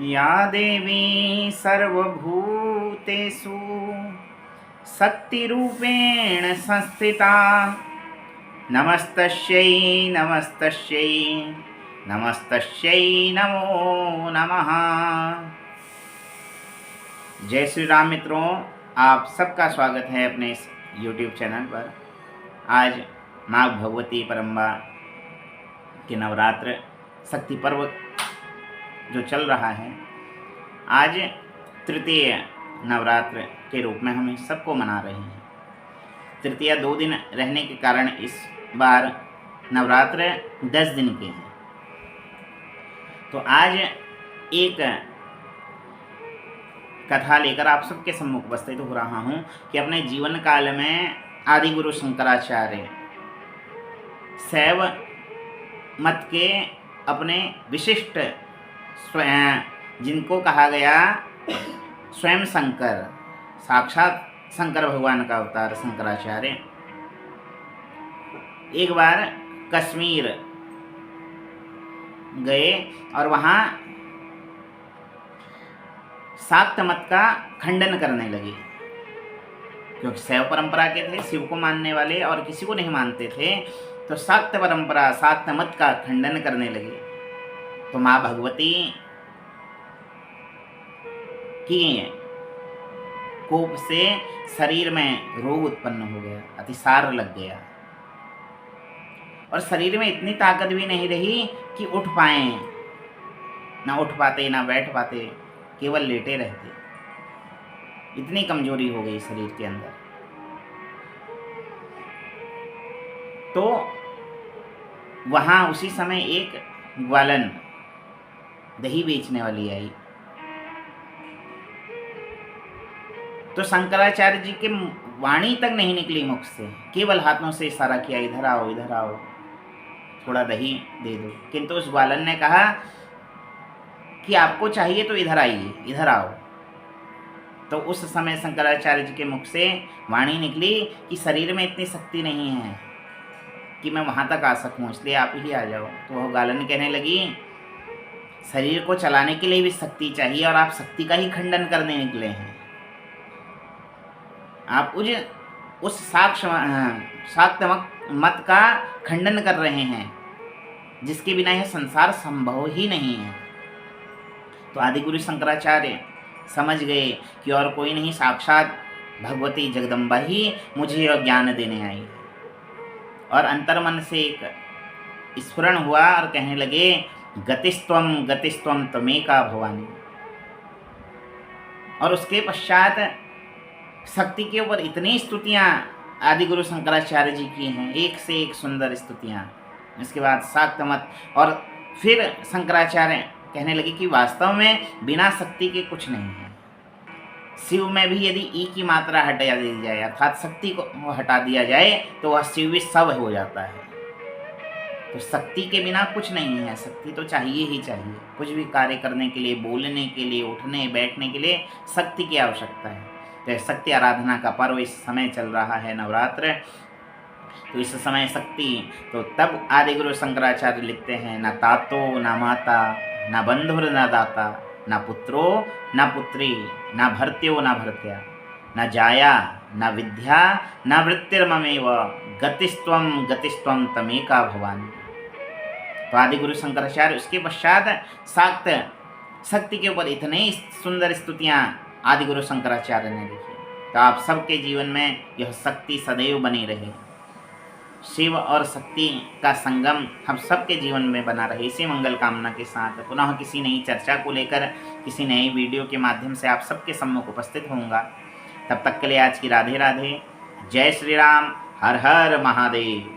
या देवी सर्वभूतेषु शक्तिरूपेण संस्थिता नमस्तस्यै नमस्तस्यै नमस्तस्यै नमो नमः। जय श्री राम मित्रों, आप सबका स्वागत है अपने इस YouTube चैनल पर। आज माँ भगवती परम्बा के नवरात्र शक्ति पर्व जो चल रहा है, आज तृतीय नवरात्र के रूप में हम इस सबको मना रहे हैं। तृतीया 2 दिन रहने के कारण इस बार नवरात्र 10 दिन के हैं। तो आज एक कथा लेकर आप सबके सम्मुख उपस्थित हो रहा हूँ कि अपने जीवन काल में आदि गुरु शंकराचार्य शैव मत के अपने विशिष्ट स्वयं, जिनको कहा गया स्वयं शंकर, साक्षात शंकर भगवान का अवतार शंकराचार्य, एक बार कश्मीर गए और वहाँ शाक्त मत का खंडन करने लगे। क्योंकि शैव परंपरा के थे, शिव को मानने वाले, और किसी को नहीं मानते थे, तो शाक्त परंपरा, शाक्त मत का खंडन करने लगे। तो माँ भगवती की कोप से शरीर में रोग उत्पन्न हो गया, अतिसार लग गया, और शरीर में इतनी ताकत भी नहीं रही कि उठ पाए। ना उठ पाते, ना बैठ पाते, केवल लेटे रहते। इतनी कमजोरी हो गई शरीर के अंदर। तो वहाँ उसी समय एक ग्वालन दही बेचने वाली आई। तो शंकराचार्य जी के वाणी तक नहीं निकली मुख से, केवल हाथों से इशारा किया, इधर आओ, इधर आओ, थोड़ा दही दे दो। किंतु उस ग्वालन ने कहा कि आपको चाहिए तो इधर आइए, इधर आओ। तो उस समय शंकराचार्य जी के मुख से वाणी निकली कि शरीर में इतनी शक्ति नहीं है कि मैं वहाँ तक आ सकूँ, इसलिए आप ही आ जाओ। तो वह ग्वालन कहने लगी, शरीर को चलाने के लिए भी शक्ति चाहिए, और आप शक्ति का ही खंडन करने निकले हैं। आप उस शाक्त मत का खंडन कर रहे हैं जिसके बिना यह संसार संभव ही नहीं है। तो आदिगुरु शंकराचार्य समझ गए कि और कोई नहीं, साक्षात भगवती जगदम्बा ही मुझे यह ज्ञान देने आई है। और अंतर्मन से एक स्फुरण हुआ और कहने लगे, गतिस्त्वम त्वमेका भवानी। और उसके पश्चात शक्ति के ऊपर इतनी स्तुतियाँ आदि गुरु शंकराचार्य जी की हैं, एक से एक सुंदर स्तुतियाँ। इसके बाद शाक्त मत, और फिर शंकराचार्य कहने लगे कि वास्तव में बिना शक्ति के कुछ नहीं है। शिव में भी यदि ई की मात्रा हटा दी जाए, अर्थात शक्ति को हटा दिया जाए, तो वह शिव भी सब हो जाता है। तो शक्ति के बिना कुछ नहीं है, शक्ति तो चाहिए ही चाहिए। कुछ भी कार्य करने के लिए, बोलने के लिए, उठने बैठने के लिए शक्ति की आवश्यकता है। तो शक्ति आराधना का पर्व इस समय चल रहा है, नवरात्र। तो इस समय शक्ति, तो तब आदिगुरु शंकराचार्य लिखते हैं, न तातो न माता न बंधुर न दाता न पुत्रो न पुत्री न भर्त्यो न भर्त्या न जाया न विद्या न वृत्तिर्ममेव गतिस्त्वम तमेका भवानी। तो आदिगुरु शंकराचार्य उसके पश्चात शाक्त शक्ति के ऊपर इतने सुंदर स्तुतियाँ आदिगुरु शंकराचार्य ने लिखी। तो आप सबके जीवन में यह शक्ति सदैव बनी रहे, शिव और शक्ति का संगम हम सबके जीवन में बना रहे। इसी मंगल कामना के साथ पुनः किसी नई चर्चा को लेकर, किसी नई वीडियो के माध्यम से आप सबके सम्मुख उपस्थित होऊंगा। तब तक के लिए आज की राधे राधे, जय श्री राम, हर हर महादेव।